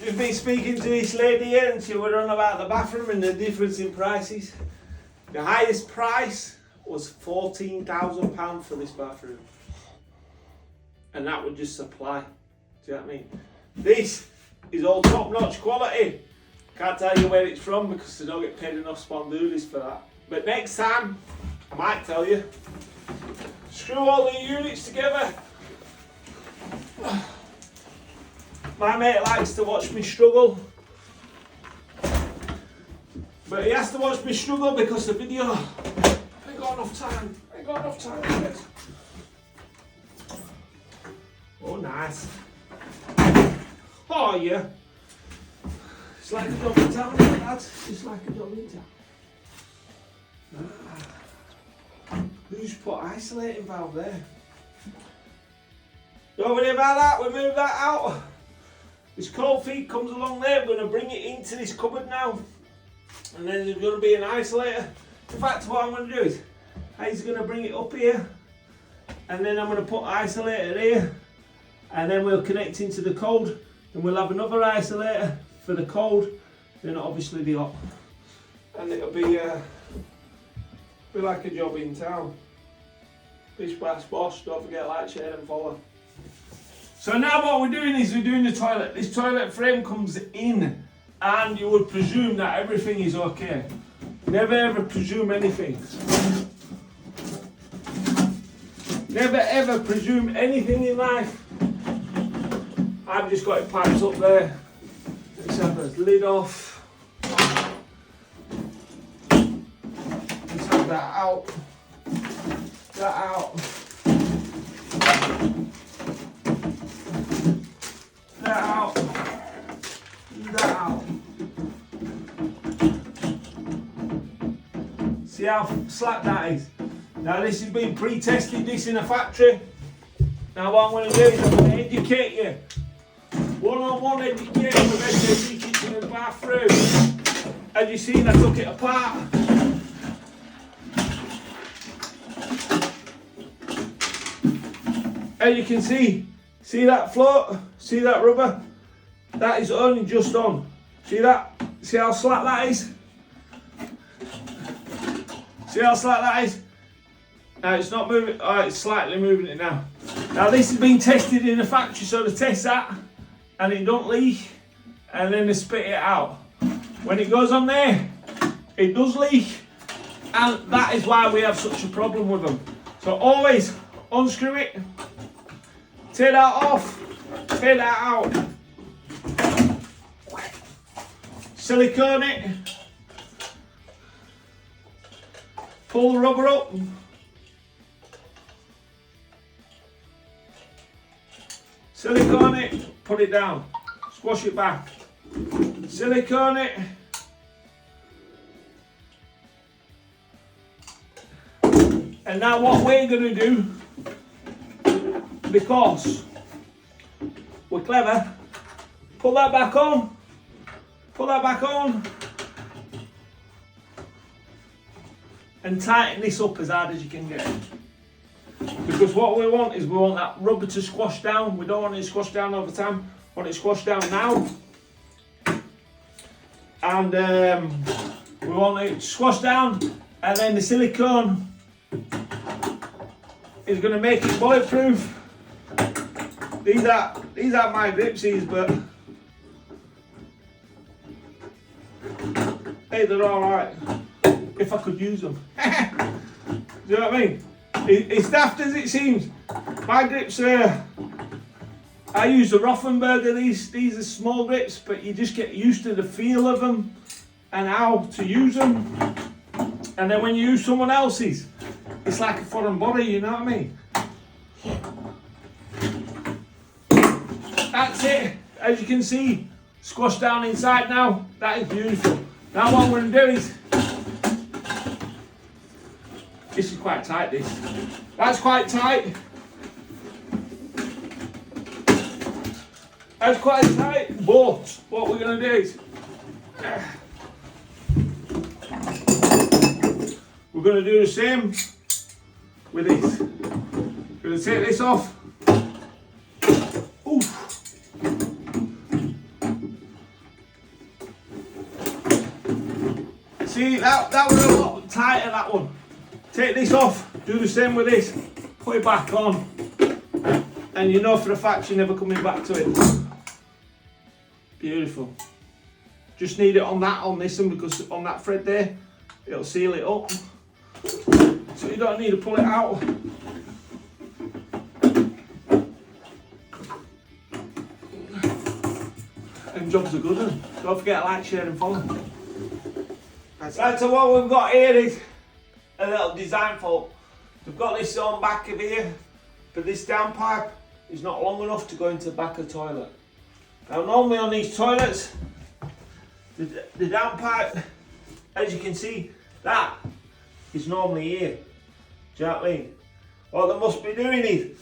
Just been speaking to this lady here and she was on about the bathroom and the difference in prices. The highest price was £14,000 for this bathroom. And that would just supply. Do you know what I mean? This is all top-notch quality. Can't tell you where it's from because they don't get paid enough spondoolies for that. But next time, I might tell you. Screw all the units together. My mate likes to watch me struggle. But he has to watch me struggle because the video, I ain't got enough time. I ain't got enough time for this. Oh, nice. Oh, yeah. It's like a dog in town, isn't it, lads? It's like a dog in town. Who's put isolating valve there? Don't worry about that, we move that out. This cold feed comes along there, we're going to bring it into this cupboard now. And then there's going to be an isolator. In fact, what I'm going to do is, he's going to bring it up here. And then I'm going to put isolator here. And then we'll connect into the cold. And we'll have another isolator for the cold. Then obviously the hot. And it'll be like a job in town. Bish bash bosh, don't forget like, share and follow. So now what we're doing is we're doing the toilet. This toilet frame comes in and you would presume that everything is okay. Never ever presume anything. Never ever presume anything in life. I've just got it piped up there. Let's have the lid off. Let's have that out. That out. That out. That out. See how slack that is? Now this has been pre-tested, this in a factory. Now what I'm going to do is I'm going to educate you. One-on-one education with MJC Kitchen and Bathroom. As you've seen, I took it apart. As you can see that float? See that rubber? That is only just on. See that? See how slack that is? See how slack that is? Now it's not moving, oh, it's slightly moving it now. Now this has been tested in the factory, so they test that and it don't leak and then they spit it out. When it goes on there, it does leak and that is why we have such a problem with them. So always unscrew it, take that off, take that out, silicone it, pull the rubber up, silicone it, put it down, squash it back, silicone it, and now what we're going to do, because we're clever, pull that back on, and tighten this up as hard as you can get it. Because what we want is we want that rubber to squash down. We don't want it to squash down over time. We want it to squash down now. And we want it to squash down and then the silicone is going to make it bulletproof. These are my gripsies, but hey, they're alright. If I could use them. Do you know what I mean? It's daft as it seems. My grips are, I use the Rothenberger, these are small grips, but you just get used to the feel of them and how to use them. And then when you use someone else's, it's like a foreign body, you know what I mean? That's it. As you can see, squashed down inside now. That is beautiful. Now what I'm going to do is, this is quite tight, this. That's quite tight. That's quite tight, but what we're going to do is, we're going to do the same with this. We're going to take this off. Oof. See, that was a lot tighter, that one. Take this off, do the same with this, put it back on, and you know for a fact you're never coming back to it. Beautiful. Just need it on this one, because on that thread there, it'll seal it up. So you don't need to pull it out. And jobs are good, and don't forget to like, share and follow. Right, so what we've got here is a little design fault. We've got this on back of here, but this downpipe is not long enough to go into the back of the toilet. Now normally on these toilets, the downpipe, as you can see, that is normally here. Do you know what I mean? What they must be doing is,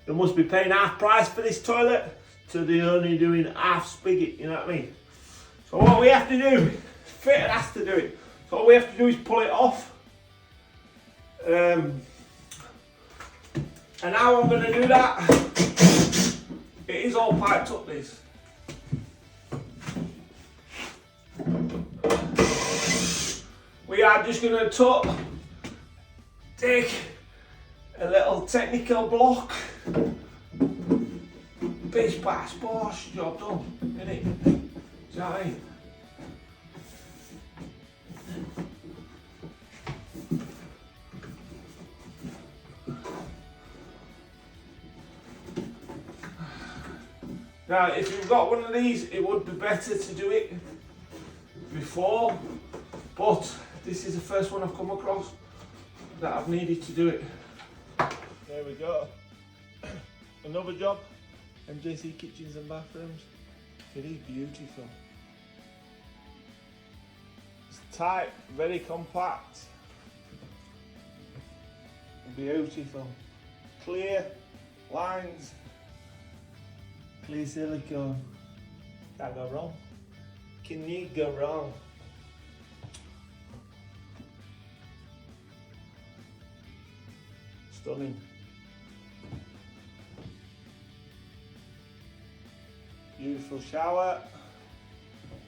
they must be paying half price for this toilet, so they're only doing half spigot, you know what I mean? So what we have to do, fitter has to do it. So all we have to do is pull it off. And how I'm going to do that, it is all piped up this. We are just going to take a little technical block, bish bash bosh, job done, innit? Do you know what I mean? Now, if you've got one of these, it would be better to do it before, but this is the first one I've come across that I've needed to do it. There we go. Another job, MJC Kitchens and Bathrooms. It is beautiful. It's tight, very compact. Beautiful. Clear lines. Clear silicone. Can't go wrong. Can you go wrong? Stunning. Beautiful shower.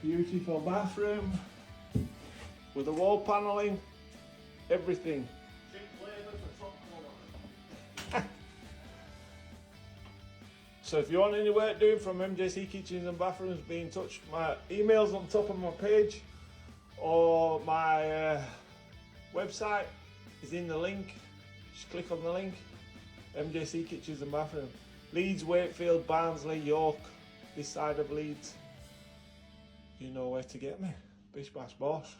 Beautiful bathroom. With the wall paneling. Everything. So if you want any work doing from MJC Kitchens and Bathrooms, be in touch. My email's on top of my page, or my website is in the link. Just click on the link. MJC Kitchens and Bathrooms. Leeds, Wakefield, Barnsley, York, this side of Leeds. You know where to get me. Bish bash bosh.